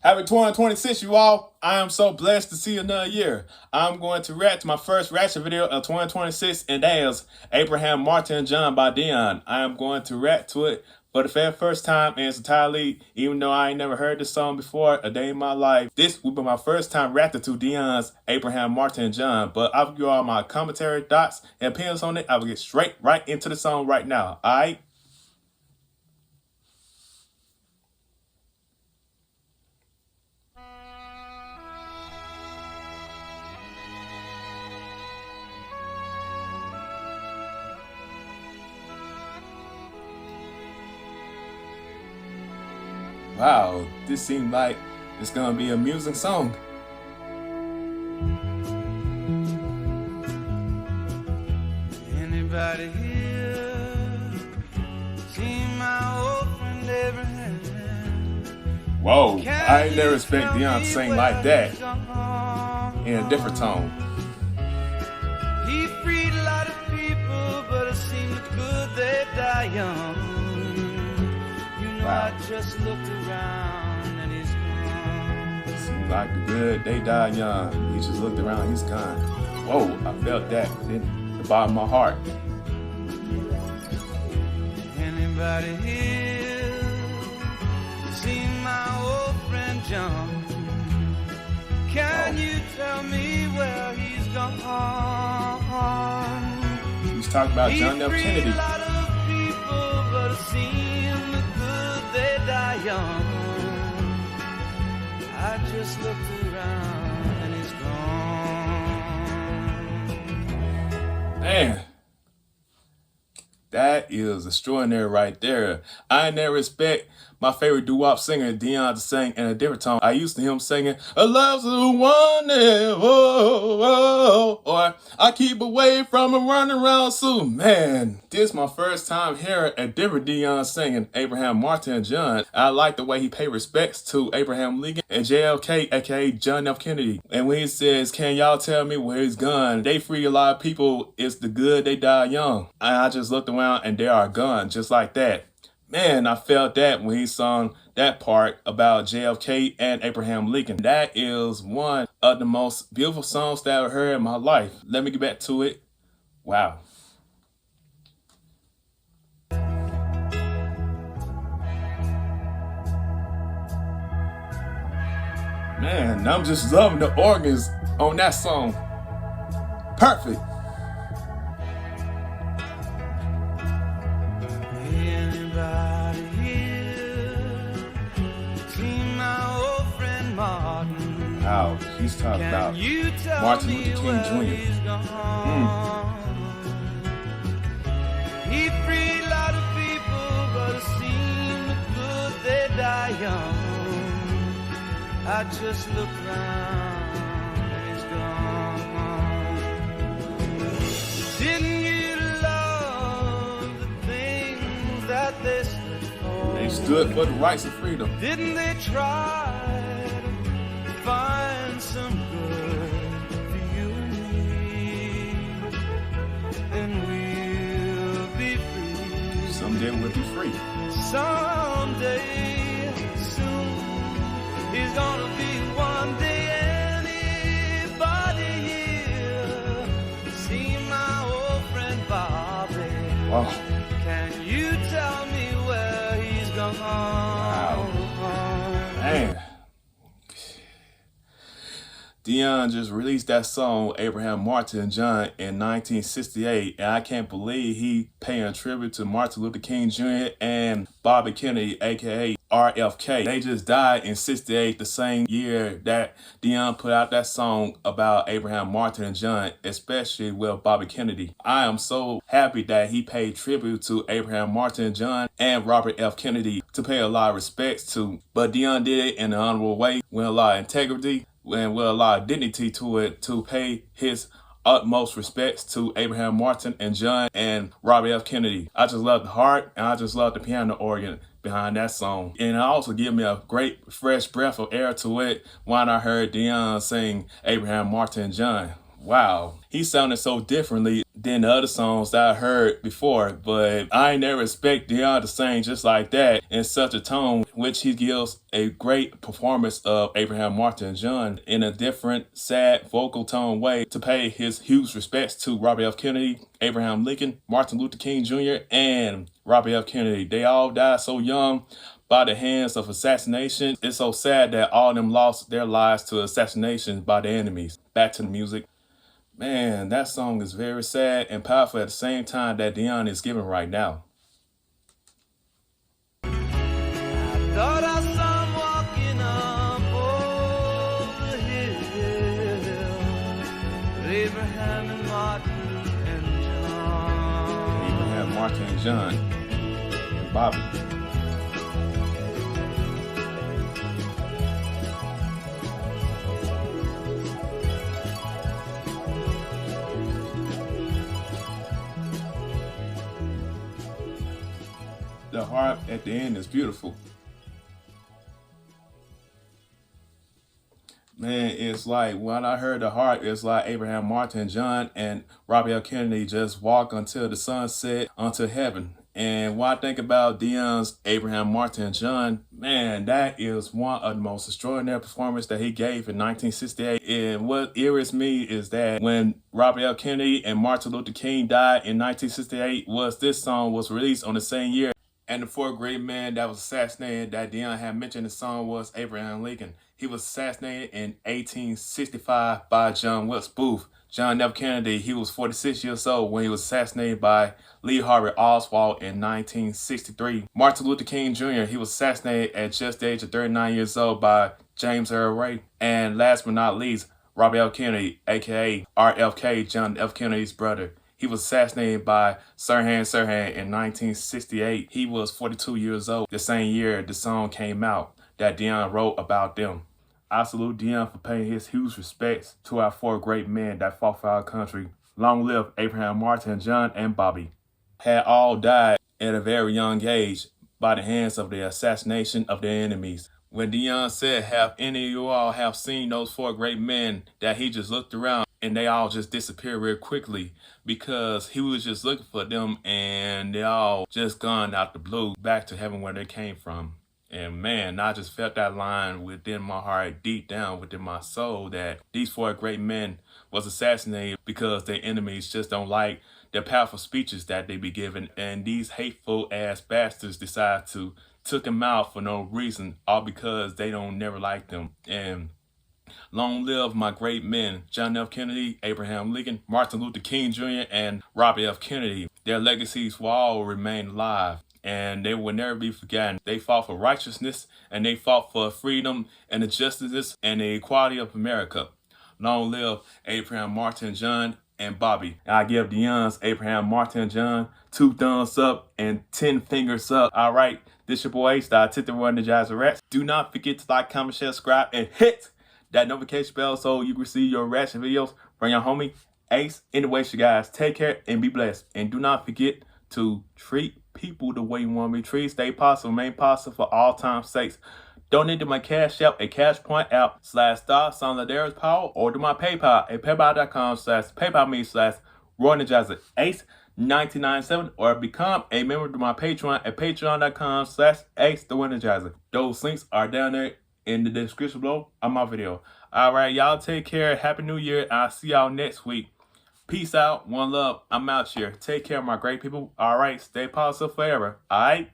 Happy 2026, you all. I am so blessed to see another year. I'm going to react to my first reaction video of 2026, and that is Abraham, Martin, and John by Dion. I am going to react to it for the very first time in its entirety, even though I ain't never heard this song before a day in my life. This will be my first time reacting to Dion's Abraham, Martin, and John, but I'll give you all my commentary, thoughts, and opinions on it. I will get straight right into the song right now, alright? Wow, this seems like it's gonna be a music song. Anybody here seen my old friend Abraham? Whoa, I ain't never expect Dion to sing like that in a different tone. He freed a lot of people, but it seemed good they die young. You know, Wow. I just looked around and he's gone. Seems like the good, they die young. He just looked around, he's gone. Whoa, I felt that in the bottom of my heart. Anybody here seen my old friend John? Can you tell me where he's gone? He's talking about John F. Kennedy. A lot of people, but it seemed good they die young. I just looked around and he's gone. Man, that is extraordinary right there. I never expect my favorite doo-wop singer, Dion, to sing in a different tone. I used to him singing, "A love's the one that, or I keep away from him running around soon." Man, this is my first time hearing a different Dion singing Abraham, Martin, and John. I like the way he paid respects to Abraham Lincoln and JFK, aka John F. Kennedy. And when he says, "Can y'all tell me where he's gone? They free a lot of people. It's the good, they die young." And I just looked around and they are gone, just like that. Man, I felt that when he sung that part about JFK and Abraham Lincoln. That is one of the most beautiful songs that I've heard in my life. Let me get back to it. Wow. Man, I'm just loving the organs on that song. Perfect. Anybody here seen my old friend Martin? Wow, he's talking about Martin Luther King Jr. He freed a lot of people, but it seemed good they die young. I just look round and he's gone. Didn't you love the things that they stood for? They stood for the rights of freedom. Didn't they try to find some good for you and me? Then we'll be free. Someday we'll be free. Someday soon, he's gonna be one day. Anybody here see my old friend Bobby? Wow. Can you tell me where he's gone? Wow. Man. Dion just released that song, Abraham, Martin, and John, in 1968, and I can't believe he paying tribute to Martin Luther King Jr. and Bobby Kennedy, aka RFK. They just died in 68, the same year that Dion put out that song about Abraham, Martin, and John, especially with Bobby Kennedy. I am so happy that he paid tribute to Abraham, Martin, and John, and Robert F. Kennedy to pay a lot of respects to. But Dion did it in an honorable way, with a lot of integrity, and with a lot of dignity to it, to pay his utmost respects to Abraham Martin and John and Robert F. Kennedy. I just love the heart, and I just love the piano organ behind that song. And it also gave me a great fresh breath of air to it when I heard Dion sing Abraham Martin and John. wow, he sounded so differently than the other songs that I heard before, but I ain't never expect Dion to sing just like that in such a tone, which he gives a great performance of Abraham Martin John in a different, sad vocal tone way to pay his huge respects to Robert F. Kennedy, Abraham Lincoln, Martin Luther King Jr., and Robert F. Kennedy. They all died so young by the hands of assassination. It's so sad that all of them lost their lives to assassination by the enemies. Back to the music. Man, that song is very sad and powerful at the same time that Dion is giving right now. Thought I saw him walking up over the hill. Abraham and Martin and John. Abraham, Martin, and John, and Bobby. The harp at the end is beautiful. Man, it's like when I heard the harp, it's like Abraham Martin John and Robert L. Kennedy just walk until the sun set unto heaven. And when I think about Dion's Abraham Martin John, man, that is one of the most extraordinary performances that he gave in 1968. And what irritates me is that when Robert L. Kennedy and Martin Luther King died in 1968, this song was released on the same year. And the fourth great man that was assassinated that Dion had mentioned in the song was Abraham Lincoln. He was assassinated in 1865 by John Wilkes Booth. John F. Kennedy, he was 46 years old when he was assassinated by Lee Harvey Oswald in 1963. Martin Luther King Jr., he was assassinated at just the age of 39 years old by James Earl Ray. And last but not least, Robert F. Kennedy, aka RFK, John F. Kennedy's brother. He was assassinated by Sirhan Sirhan in 1968. He was 42 years old the same year the song came out that Dion wrote about them. I salute Dion for paying his huge respects to our four great men that fought for our country. Long live Abraham Martin, John, and Bobby. Had all died at a very young age by the hands of the assassination of their enemies. When Dion said, have any of you all have seen those four great men, that he just looked around and they all just disappeared real quickly because he was just looking for them and they all just gone out the blue back to heaven where they came from. And man, I just felt that line within my heart, deep down within my soul, that these four great men was assassinated because their enemies just don't like the powerful speeches that they be giving. And these hateful ass bastards decide to took them out for no reason, all because they don't never like them. And long live my great men, John F. Kennedy, Abraham Lincoln, Martin Luther King Jr., and Robert F. Kennedy. Their legacies will all remain alive, and they will never be forgotten. They fought for righteousness, and they fought for freedom and the justice and the equality of America. Long live Abraham Martin John and Bobby. And I give Dion's Abraham Martin John 2 thumbs up and 10 fingers up. All right, this your boy Ace, the Artistic Energizer Rats. Do not forget to like, comment, share, subscribe, and hit that notification bell so you can receive your ratchet videos from your homie Ace. Anyways, you guys, take care and be blessed. And do not forget to treat people the way you want to be treated. Stay positive, remain positive for all time's sakes. Donate to my Cash App at CashPoint app /Solidarity Power, or to my PayPal at paypal.com/PayPal.me/RoyNijaza Ace1997, or become a member to my Patreon at patreon.com/AceTheWinnerJazzer. Those links are down there in the description below on my video. All right, y'all take care. Happy New Year. I'll see y'all next week. Peace out. One love. I'm out here. Take care, my great people. All right, stay positive forever. All right.